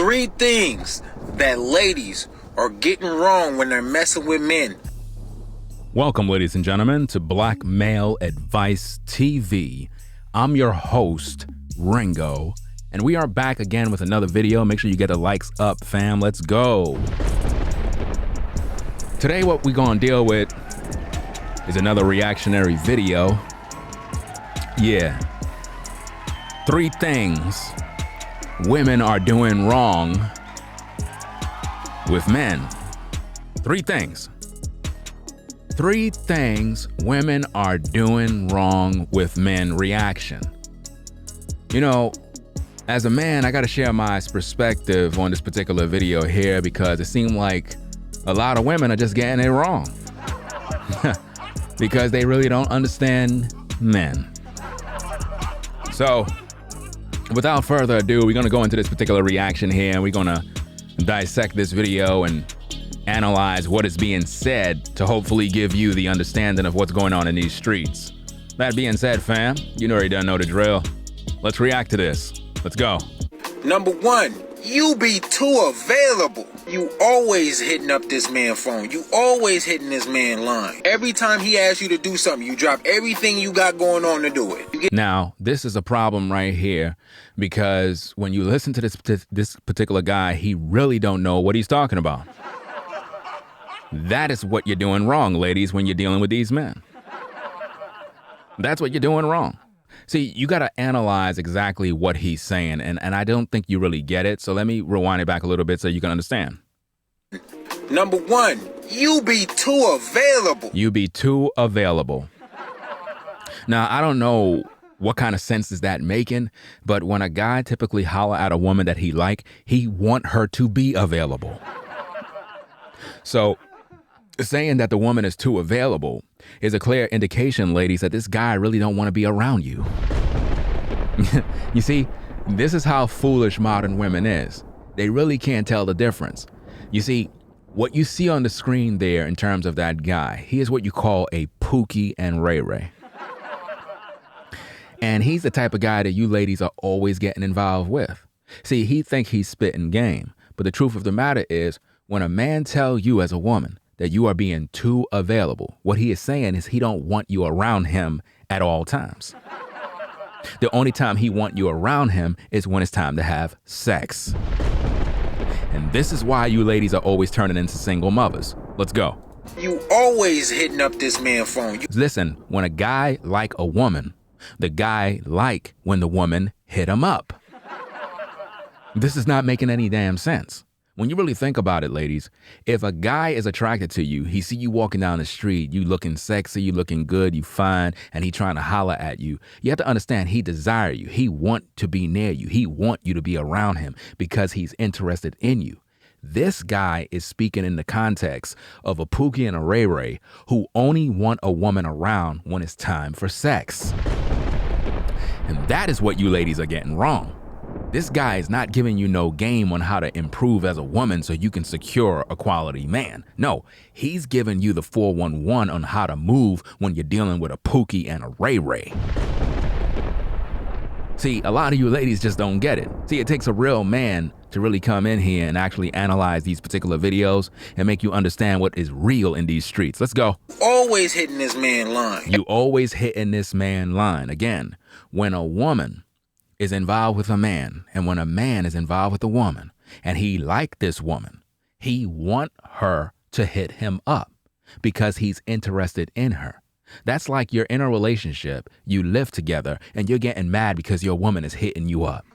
3 things that ladies are getting wrong when they're messing with men. Welcome, ladies and gentlemen, to Black Male Advice TV. I'm your host, Ringo, and we are back again with another video. Make sure you get the likes up, fam. Let's go. Today, what we're going to deal with is another reactionary video. Yeah. 3 things women are doing wrong with men. 3 things. 3 things women are doing wrong with men reaction. You know, as a man, I got to share my perspective on this particular video here because it seemed like a lot of women are just getting it wrong because they really don't understand men. So, without further ado, we're going to go into this particular reaction here and we're going to dissect this video and analyze what is being said to hopefully give you the understanding of what's going on in these streets. That being said, fam, you already done know the drill. Let's react to this. Let's go. Number 1, you be too available. You always hitting up this man's phone. You always hitting this man line. Every time he asks you to do something, you drop everything you got going on to do it. Now, this is a problem right here because when you listen to this particular guy, he really don't know what he's talking about. That is what you're doing wrong, ladies, when you're dealing with these men. That's what you're doing wrong. See, you got to analyze exactly what he's saying, and I don't think you really get it, so let me rewind it back a little bit so you can understand. Number 1, you be too available. You be too available. Now, I don't know what kind of sense is that making, but when a guy typically holler at a woman that he like, he want her to be available. So, saying that the woman is too available is a clear indication, ladies, that this guy really don't want to be around you. You see, this is how foolish modern women is. They really can't tell the difference. You see, what you see on the screen there in terms of that guy, he is what you call a Pookie and Ray Ray. And he's the type of guy that you ladies are always getting involved with. See, he think he's spitting game, but the truth of the matter is when a man tells you as a woman that you are being too available, what he is saying is he don't want you around him at all times. The only time he want you around him is when it's time to have sex. And this is why you ladies are always turning into single mothers. Let's go. You always hitting up this man's phone. Listen, when a guy like a woman, the guy like when the woman hit him up. This is not making any damn sense. When you really think about it, ladies, if a guy is attracted to you, he see you walking down the street, you looking sexy, you looking good, you fine, and he trying to holler at you, you have to understand he desire you. He want to be near you. He want you to be around him because he's interested in you. This guy is speaking in the context of a Pookie and a Ray Ray who only want a woman around when it's time for sex. And that is what you ladies are getting wrong. This guy is not giving you no game on how to improve as a woman so you can secure a quality man. No, he's giving you the 411 on how to move when you're dealing with a Pookie and a Ray Ray. See, a lot of you ladies just don't get it. See, it takes a real man to really come in here and actually analyze these particular videos and make you understand what is real in these streets. Let's go. Always hitting this man line. You always hitting this man line. Again, when a woman is involved with a man, and when a man is involved with a woman, and he like this woman, he want her to hit him up because he's interested in her. That's like you're in a relationship, you live together, and you're getting mad because your woman is hitting you up.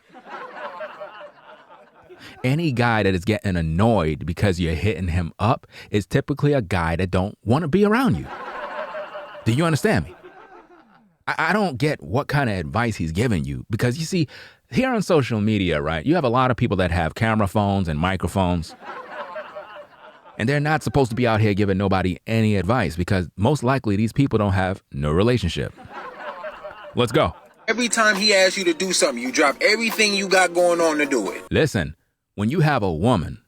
Any guy that is getting annoyed because you're hitting him up is typically a guy that don't want to be around you. Do you understand me? I don't get what kind of advice he's giving you because you see, here on social media, right, you have a lot of people that have camera phones and microphones. And they're not supposed to be out here giving nobody any advice because most likely these people don't have no relationship. Let's go. Every time he asks you to do something, you drop everything you got going on to do it. Listen, when you have a woman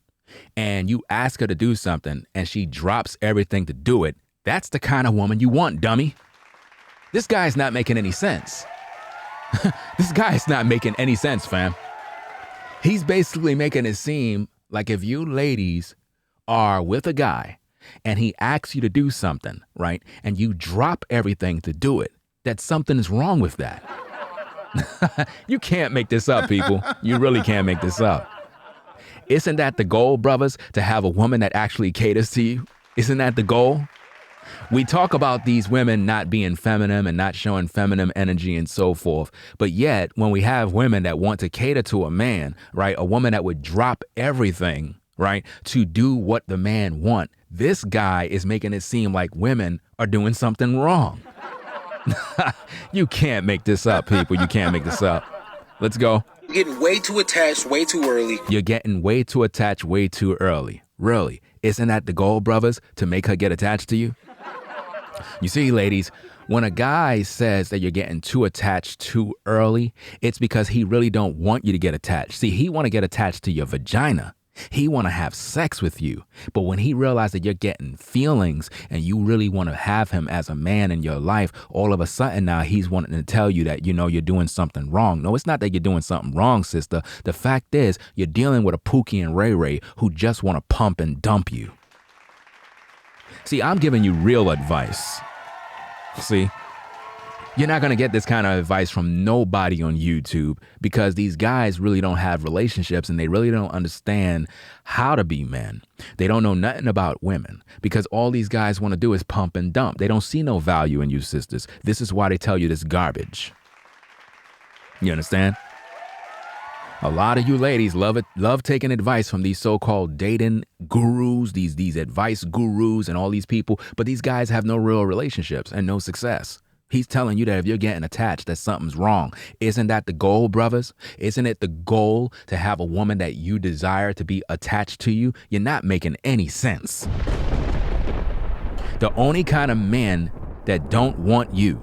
and you ask her to do something and she drops everything to do it, that's the kind of woman you want, dummy. This guy's not making any sense. This guy is not making any sense, fam. He's basically making it seem like if you ladies are with a guy and he asks you to do something, right? And you drop everything to do it, that something is wrong with that. You can't make this up, people. You really can't make this up. Isn't that the goal, brothers, to have a woman that actually caters to you? Isn't that the goal? We talk about these women not being feminine and not showing feminine energy and so forth. But yet, when we have women that want to cater to a man, right, a woman that would drop everything, right, to do what the man want, this guy is making it seem like women are doing something wrong. You can't make this up, people. You can't make this up. Let's go. You're getting way too attached way too early. You're getting way too attached way too early. Really? Isn't that the goal, brothers, to make her get attached to you? You see, ladies, when a guy says that you're getting too attached too early, it's because he really don't want you to get attached. See, he want to get attached to your vagina. He want to have sex with you. But when he realizes that you're getting feelings and you really want to have him as a man in your life, all of a sudden now he's wanting to tell you that, you're doing something wrong. No, it's not that you're doing something wrong, sister. The fact is you're dealing with a Pookie and Ray Ray who just want to pump and dump you. See, I'm giving you real advice. See, you're not going to get this kind of advice from nobody on YouTube because these guys really don't have relationships and they really don't understand how to be men. They don't know nothing about women because all these guys want to do is pump and dump. They don't see no value in you, sisters. This is why they tell you this garbage. You understand? A lot of you ladies love taking advice from these so-called dating gurus, these advice gurus and all these people, but these guys have no real relationships and no success. He's telling you that if you're getting attached, that something's wrong. Isn't that the goal, brothers? Isn't it the goal to have a woman that you desire to be attached to you? You're not making any sense. The only kind of men that don't want you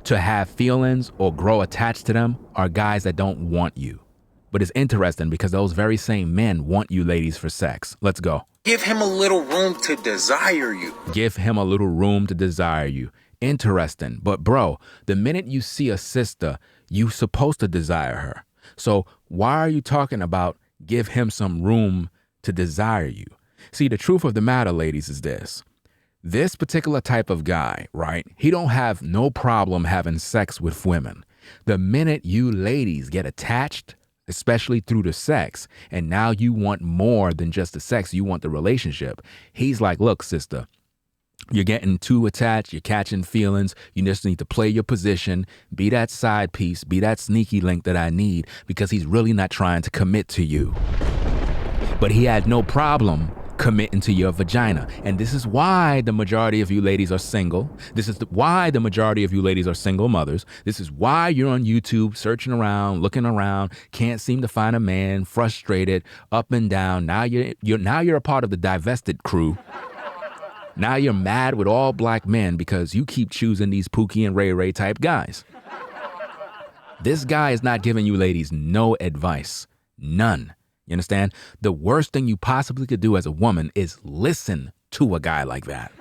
to have feelings or grow attached to them are guys that don't want you. But it's interesting because those very same men want you ladies for sex. Let's go. Give him a little room to desire you. Give him a little room to desire you. Interesting. But bro, the minute you see a sister, you supposed to desire her. So why are you talking about give him some room to desire you? See, the truth of the matter, ladies, is this. This particular type of guy, right? He don't have no problem having sex with women. The minute you ladies get attached, especially through the sex, and now you want more than just the sex, you want the relationship. He's like, look, sister, you're getting too attached, you're catching feelings, you just need to play your position, be that side piece, be that sneaky link that I need, because he's really not trying to commit to you. But he had no problem committing to your vagina. And this is why the majority of you ladies are single. This is why the majority of you ladies are single mothers. This is why you're on YouTube searching around, looking around, can't seem to find a man, frustrated, up and down. Now you're a part of the divested crew. Now you're mad with all black men because you keep choosing these Pookie and Ray Ray type guys. This guy is not giving you ladies no advice. None. You understand? The worst thing you possibly could do as a woman is listen to a guy like that.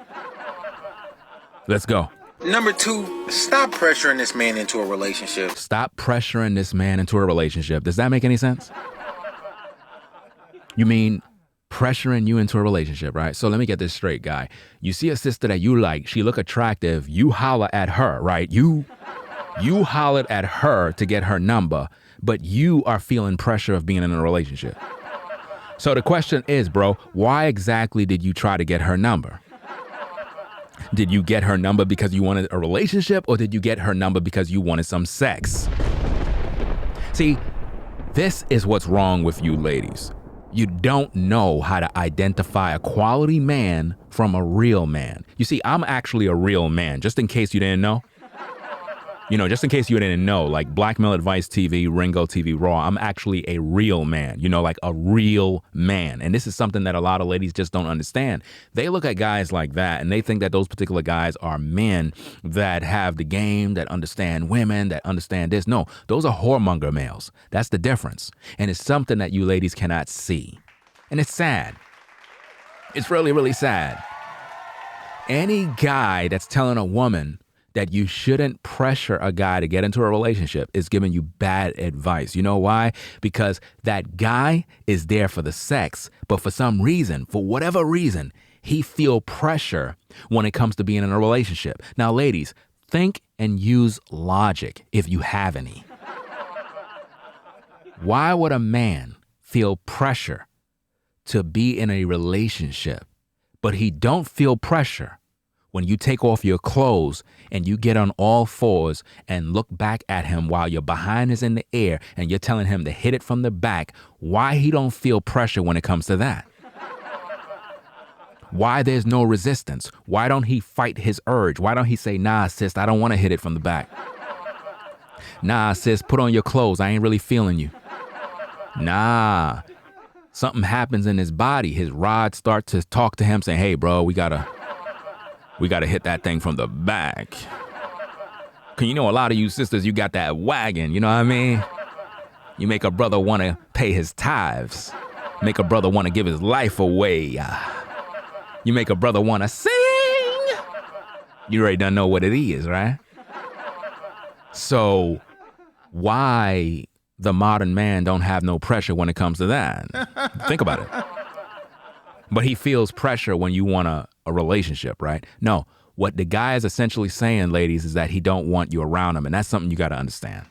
Let's go. Number 2, stop pressuring this man into a relationship. Stop pressuring this man into a relationship. Does that make any sense? You mean pressuring you into a relationship, right? So let me get this straight, guy. You see a sister that you like, she look attractive, you holler at her, right? You hollered at her to get her number, but you are feeling pressure of being in a relationship. So the question is, bro, why exactly did you try to get her number? Did you get her number because you wanted a relationship, or did you get her number because you wanted some sex? See, this is what's wrong with you ladies. You don't know how to identify a quality man from a real man. You see, I'm actually a real man, just in case you didn't know. Just in case you didn't know, like Black Male Advice TV, Ringo TV Raw, I'm actually a real man, like a real man. And this is something that a lot of ladies just don't understand. They look at guys like that and they think that those particular guys are men that have the game, that understand women, that understand this. No, those are whoremonger males. That's the difference. And it's something that you ladies cannot see. And it's sad. It's really, really sad. Any guy that's telling a woman that you shouldn't pressure a guy to get into a relationship is giving you bad advice. You know why? Because that guy is there for the sex, but for some reason, for whatever reason, he feel pressure when it comes to being in a relationship. Now, ladies, think and use logic if you have any. Why would a man feel pressure to be in a relationship, but he don't feel pressure when you take off your clothes and you get on all fours and look back at him while your behind is in the air and you're telling him to hit it from the back? Why he don't feel pressure when it comes to that? Why there's no resistance? Why don't he fight his urge? Why don't he say, nah, sis, I don't want to hit it from the back. Nah, sis, put on your clothes. I ain't really feeling you. Nah. Something happens in his body. His rods start to talk to him saying, hey, bro, we gotta hit that thing from the back. Cause you know, a lot of you sisters, you got that wagon, you know what I mean? You make a brother want to pay his tithes. Make a brother want to give his life away. You make a brother want to sing. You already done know what it is, right? So why the modern man don't have no pressure when it comes to that? Think about it. But he feels pressure when you want a relationship, right? No, what the guy is essentially saying, ladies, is that he don't want you around him. And that's something you got to understand.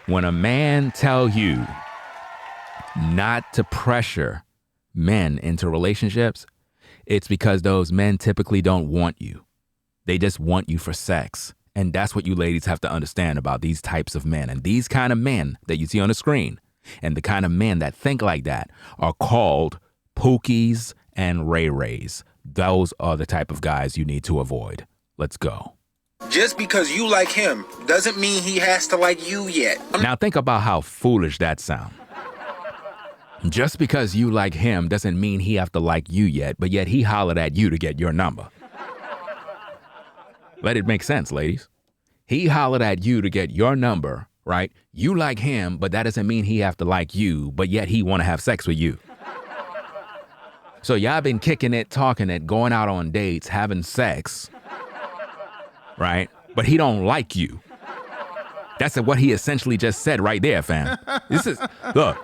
When a man tell you not to pressure men into relationships, it's because those men typically don't want you. They just want you for sex. And that's what you ladies have to understand about these types of men. And these kind of men that you see on the screen and the kind of men that think like that are called Pookies and Ray Rays. Those are the type of guys you need to avoid. Let's go. Just because you like him doesn't mean he has to like you yet. Now think about how foolish that sounds. Just because you like him doesn't mean he have to like you yet, but yet he hollered at you to get your number. Let it make sense, ladies. He hollered at you to get your number, right? You like him, but that doesn't mean he have to like you, but yet he want to have sex with you. So y'all been kicking it, talking it, going out on dates, having sex, right? But he don't like you. That's what he essentially just said right there, fam. Look.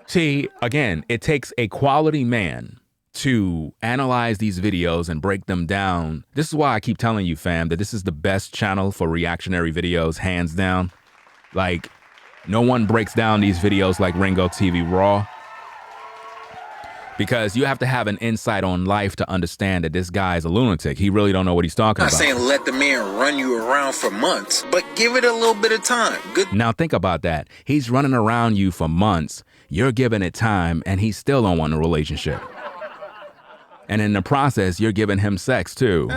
See, again, it takes a quality man to analyze these videos and break them down. This is why I keep telling you, fam, that this is the best channel for reactionary videos, hands down. Like, no one breaks down these videos like Ringo TV Raw. Because you have to have an insight on life to understand that this guy is a lunatic. He really don't know what he's talking about. I'm not saying let the man run you around for months, but give it a little bit of time. Good. Now think about that. He's running around you for months. You're giving it time, and he still don't want a relationship. And in the process, you're giving him sex too.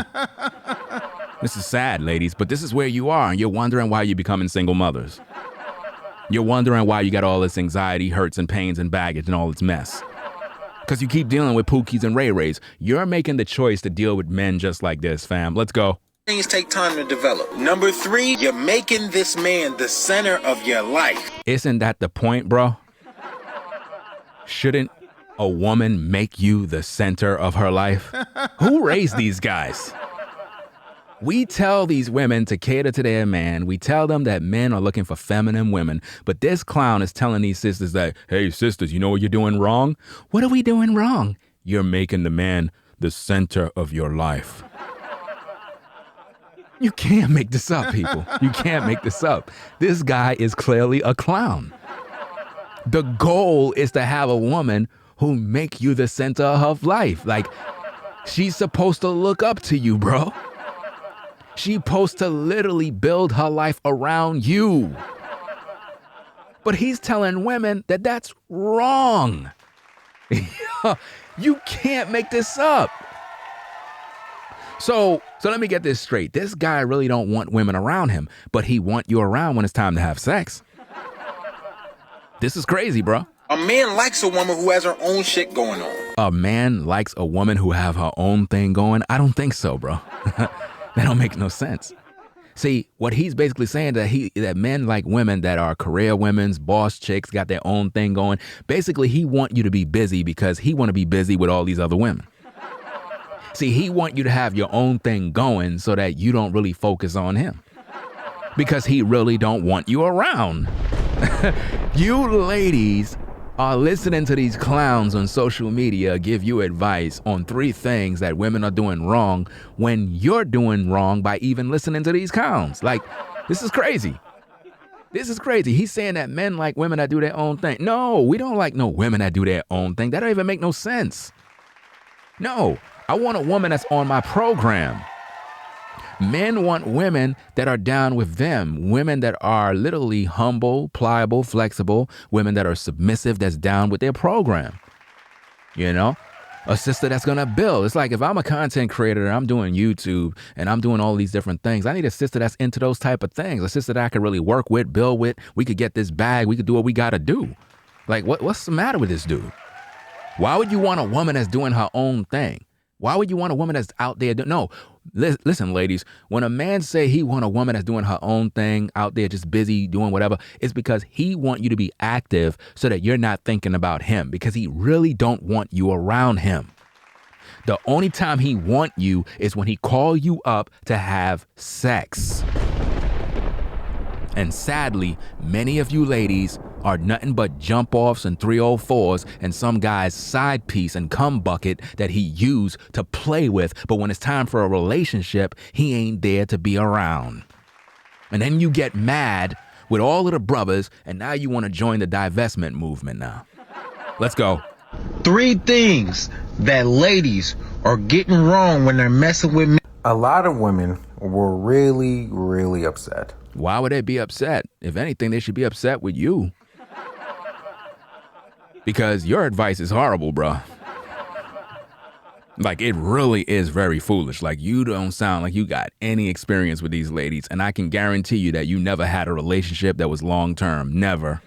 This is sad, ladies, but this is where you are, and you're wondering why you're becoming single mothers. You're wondering why you got all this anxiety, hurts, and pains, and baggage, and all this mess. Because you keep dealing with Pookies and Ray Rays. You're making the choice to deal with men just like this, fam. Let's go. Things take time to develop. Number 3, you're making this man the center of your life. Isn't that the point, bro? Shouldn't a woman make you the center of her life? Who raised these guys? We tell these women to cater to their man. We tell them that men are looking for feminine women. But this clown is telling these sisters that, hey, sisters, you know what you're doing wrong? What are we doing wrong? You're making the man the center of your life. You can't make this up, people. You can't make this up. This guy is clearly a clown. The goal is to have a woman who make you the center of life. Like, she's supposed to look up to you, bro. She's supposed to literally build her life around you. But he's telling women that that's wrong. You can't make this up. So let me get this straight. This guy really don't want women around him, but he want you around when it's time to have sex. This is crazy, bro. A man likes a woman who has her own shit going on. A man likes a woman who have her own thing going? I don't think so, bro. That don't make no sense. See, what he's basically saying that men like women that are career women's, boss chicks, got their own thing going. Basically, he want you to be busy because he want to be busy with all these other women. See, he want you to have your own thing going so that you don't really focus on him because he really don't want you around. You ladies are listening to these clowns on social media give you advice on 3 things that women are doing wrong when you're doing wrong by even listening to these clowns. Like, this is crazy. This is crazy. He's saying that men like women that do their own thing. No, we don't like no women that do their own thing. That don't even make no sense. No, I want a woman that's on my program. Men want women that are down with them, women that are literally humble, pliable, flexible, women that are submissive, that's down with their program. You know, a sister that's going to build. It's like if I'm a content creator and I'm doing YouTube and I'm doing all these different things, I need a sister that's into those type of things, a sister that I could really work with, build with. We could get this bag. We could do what we got to do. Like, what's the matter with this dude? Why would you want a woman that's doing her own thing? Why would you want a woman that's out there? No, listen, ladies, when a man say he want a woman that's doing her own thing out there, just busy doing whatever, it's because he want you to be active so that you're not thinking about him, because he really don't want you around him. The only time he want you is when he call you up to have sex. And sadly, many of you ladies are nothing but jump-offs and 304s and some guy's side piece and cum bucket that he used to play with. But when it's time for a relationship, he ain't there to be around. And then you get mad with all of the brothers, and now you want to join the divestment movement now. Let's go. 3 things that ladies are getting wrong when they're messing with men. A lot of women were really, really upset. Why would they be upset? If anything, they should be upset with you. Because your advice is horrible, bro. Like, it really is very foolish. Like, you don't sound like you got any experience with these ladies. And I can guarantee you that you never had a relationship that was long-term. Never.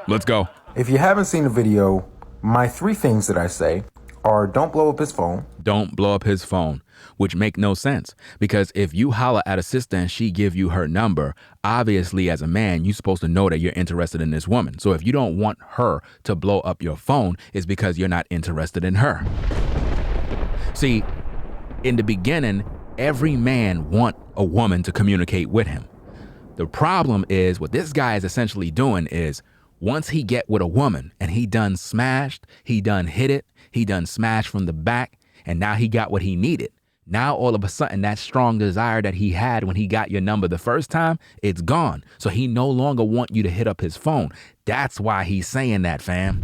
Let's go. If you haven't seen the video, my 3 things that I say are: don't blow up his phone. Don't blow up his phone, which make no sense. Because if you holler at a sister and she give you her number, obviously as a man, you're supposed to know that you're interested in this woman. So if you don't want her to blow up your phone, it's because you're not interested in her. See, in the beginning, every man want a woman to communicate with him. The problem is what this guy is essentially doing is once he get with a woman and he done smashed, he done hit it, he done smashed from the back, and now he got what he needed. Now, all of a sudden, that strong desire that he had when he got your number the first time, it's gone. So he no longer want you to hit up his phone. That's why he's saying that, fam.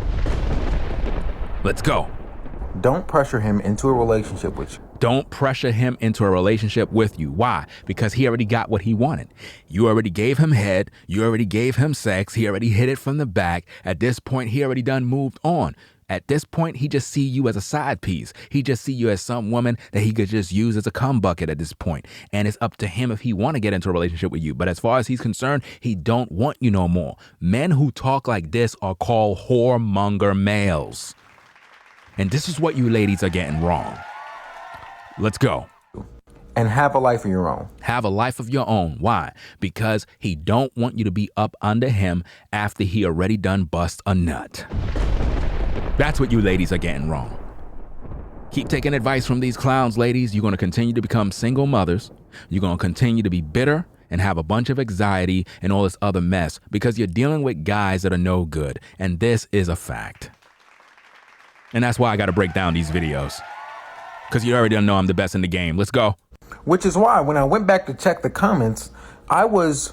Let's go. Don't pressure him into a relationship with you. Don't pressure him into a relationship with you. Why? Because he already got what he wanted. You already gave him head. You already gave him sex. He already hit it from the back. At this point, he already done moved on. At this point, he just see you as a side piece. He just see you as some woman that he could just use as a cum bucket at this point. And it's up to him if he want to get into a relationship with you. But as far as he's concerned, he don't want you no more. Men who talk like this are called whoremonger males. And this is what you ladies are getting wrong. Let's go. And have a life of your own. Have a life of your own. Why? Because he don't want you to be up under him after he already done bust a nut. That's what you ladies are getting wrong. Keep taking advice from these clowns, ladies. You're going to continue to become single mothers. You're going to continue to be bitter and have a bunch of anxiety and all this other mess because you're dealing with guys that are no good. And this is a fact. And that's why I got to break down these videos. Because you already know I'm the best in the game. Let's go. Which is why when I went back to check the comments, I was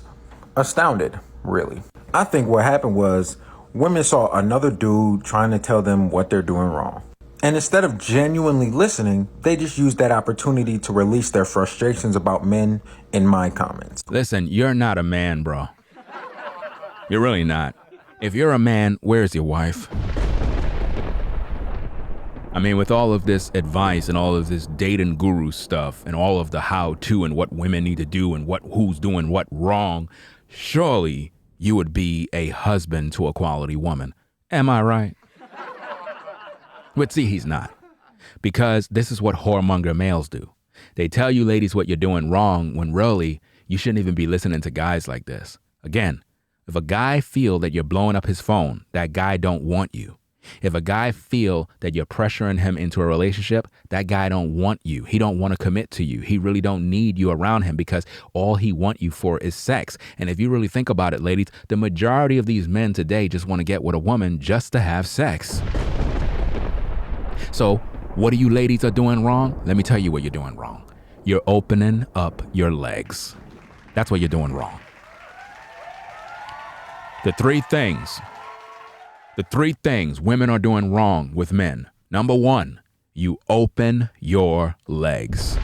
astounded, really. I think what happened was women saw another dude trying to tell them what they're doing wrong. And instead of genuinely listening, they just used that opportunity to release their frustrations about men in my comments. Listen, you're not a man, bro. You're really not. If you're a man, where's your wife? I mean, with all of this advice and all of this dating guru stuff and all of the how-to and what women need to do and who's doing what wrong, surely you would be a husband to a quality woman. Am I right? But see, he's not. Because this is what whoremonger males do. They tell you ladies what you're doing wrong when really you shouldn't even be listening to guys like this. Again, if a guy feel that you're blowing up his phone, that guy don't want you. If a guy feel that you're pressuring him into a relationship, that guy don't want you. He don't want to commit to you. He really don't need you around him because all he want you for is sex. And if you really think about it, ladies, the majority of these men today just want to get with a woman just to have sex. So what you ladies are doing wrong? Let me tell you what you're doing wrong. You're opening up your legs. That's what you're doing wrong. The three things women are doing wrong with men. Number one, you open your legs.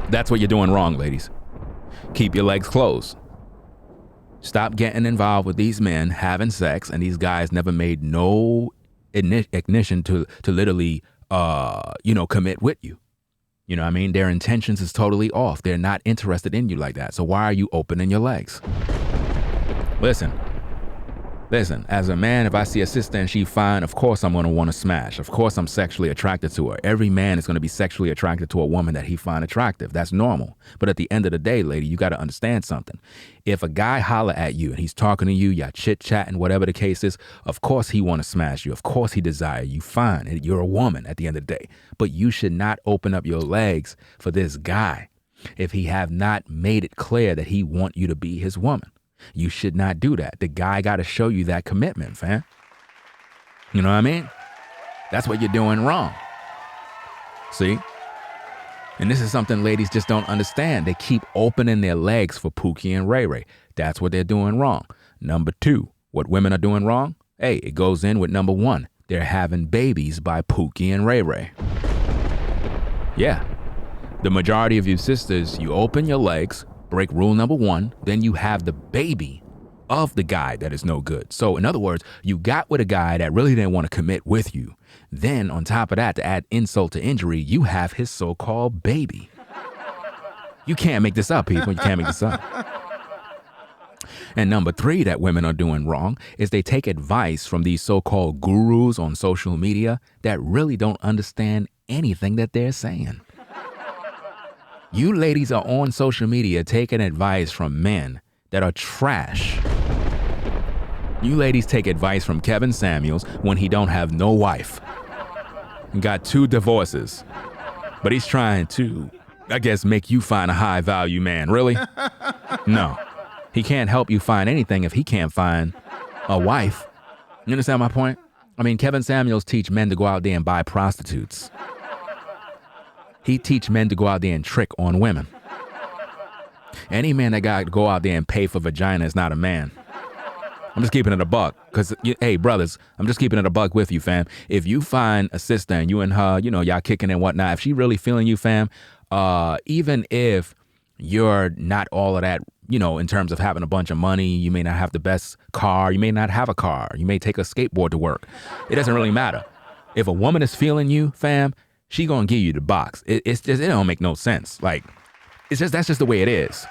That's what you're doing wrong, ladies. Keep your legs closed. Stop getting involved with these men having sex, and these guys never made no ignition to literally, commit with you. You know what I mean? Their intentions is totally off. They're not interested in you like that. So why are you opening your legs? Listen, as a man, if I see a sister and she fine, of course I'm going to want to smash. Of course I'm sexually attracted to her. Every man is going to be sexually attracted to a woman that he find attractive. That's normal. But at the end of the day, lady, you got to understand something. If a guy holler at you and he's talking to you, y'all chit-chatting, whatever the case is, of course he want to smash you. Of course he desire you fine. You're a woman at the end of the day. But you should not open up your legs for this guy if he have not made it clear that he want you to be his woman. You should not do that. The guy got to show you that commitment, fam. You know what I mean? That's what you're doing wrong. See? And this is something ladies just don't understand. They keep opening their legs for Pookie and Ray Ray. That's what they're doing wrong. Number two, what women are doing wrong? Hey, it goes in with number one. They're having babies by Pookie and Ray Ray. Yeah. The majority of you sisters, you open your legs, break rule number one, then you have the baby of the guy that is no good. So in other words, you got with a guy that really didn't want to commit with you. Then on top of that, to add insult to injury, you have his so-called baby. You can't make this up, people. You can't make this up. And number three that women are doing wrong is they take advice from these so-called gurus on social media that really don't understand anything that they're saying. You ladies are on social media taking advice from men that are trash. You ladies take advice from Kevin Samuels when he don't have no wife. He got 2 divorces. But he's trying to, I guess, make you find a high value man. Really? No. He can't help you find anything if he can't find a wife. You understand my point? I mean, Kevin Samuels teach men to go out there and buy prostitutes. He teach men to go out there and trick on women. Any man that got to go out there and pay for vagina is not a man. I'm just keeping it a buck. Because, hey, brothers, I'm just keeping it a buck with you, fam. If you find a sister and you and her, y'all kicking and whatnot, if she really feeling you, fam, even if you're not all of that, in terms of having a bunch of money, you may not have the best car, you may not have a car, you may take a skateboard to work. It doesn't really matter. If a woman is feeling you, fam, she gonna give you the box. It don't make no sense. Like, that's just the way it is.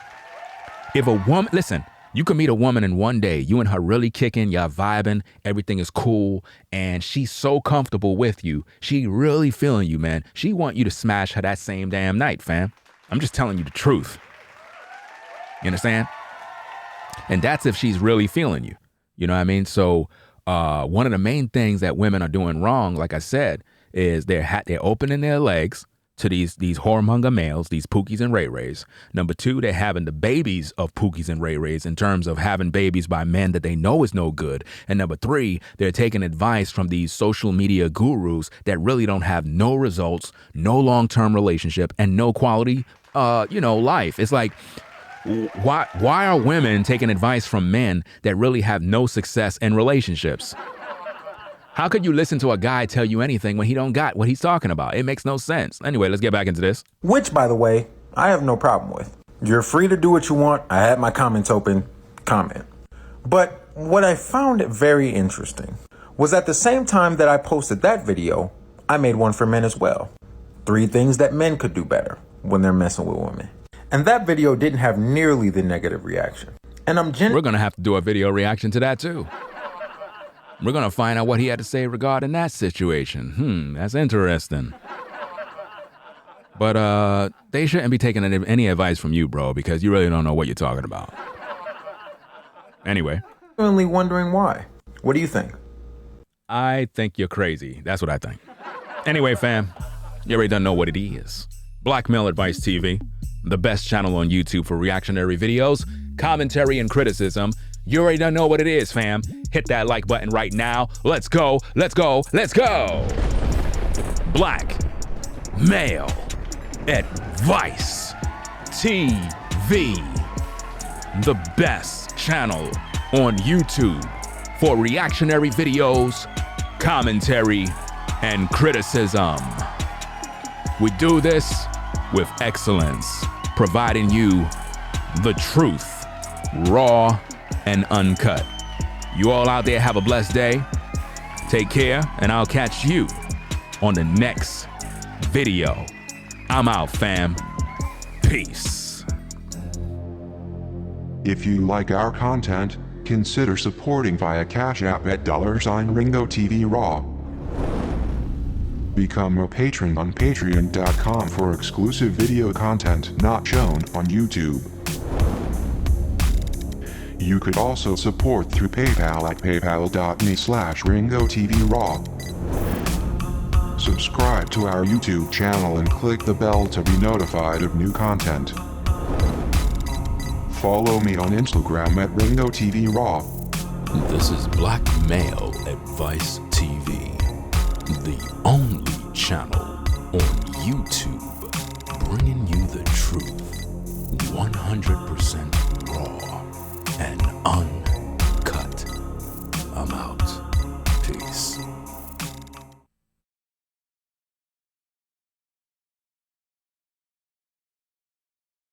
If a woman, listen, you can meet a woman in one day, you and her really kicking, y'all vibing, everything is cool, and she's so comfortable with you, she really feeling you, man. She want you to smash her that same damn night, fam. I'm just telling you the truth. You understand? And that's if she's really feeling you. You know what I mean? So one of the main things that women are doing wrong, like I said, is they're opening their legs to these whoremonger males, these Pookies and Ray Rays. Number two, they're having the babies of Pookies and Ray Rays in terms of having babies by men that they know is no good. And number three, they're taking advice from these social media gurus that really don't have no results, no long-term relationship, and no quality, life. It's like, why are women taking advice from men that really have no success in relationships? How could you listen to a guy tell you anything when he don't got what he's talking about? It makes no sense. Anyway, let's get back into this. Which, by the way, I have no problem with. You're free to do what you want. I had my comments open. Comment. But what I found very interesting was at the same time that I posted that video, I made one for men as well. 3 things that men could do better when they're messing with women. And that video didn't have nearly the negative reaction. And we're going to have to do a video reaction to that too. We're going to find out what he had to say regarding that situation. That's interesting. But they shouldn't be taking any advice from you, bro, because you really don't know what you're talking about. Anyway. Only wondering why. What do you think? I think you're crazy. That's what I think. Anyway, fam, you already don't know what it is. Blackmail Advice TV, the best channel on YouTube for reactionary videos, commentary, and criticism. You already don't know what it is, fam. Hit that like button right now. Let's go, let's go, let's go. Blackmail Advice TV, the best channel on YouTube for reactionary videos, commentary, and criticism. We do this with excellence, providing you the truth, raw and uncut. You all out there have a blessed day. Take care, and I'll catch you on the next video. I'm out, fam. Peace. If you like our content, consider supporting via Cash App at $Ringo TV Raw. Become a patron on patreon.com for exclusive video content not shown on YouTube. You could also support through PayPal at paypal.me/RingoTVRaw. Subscribe to our YouTube channel and click the bell to be notified of new content. Follow me on Instagram at RingoTVRaw. This is Blackmail Advice TV, the only channel on YouTube bringing you the truth 100% raw and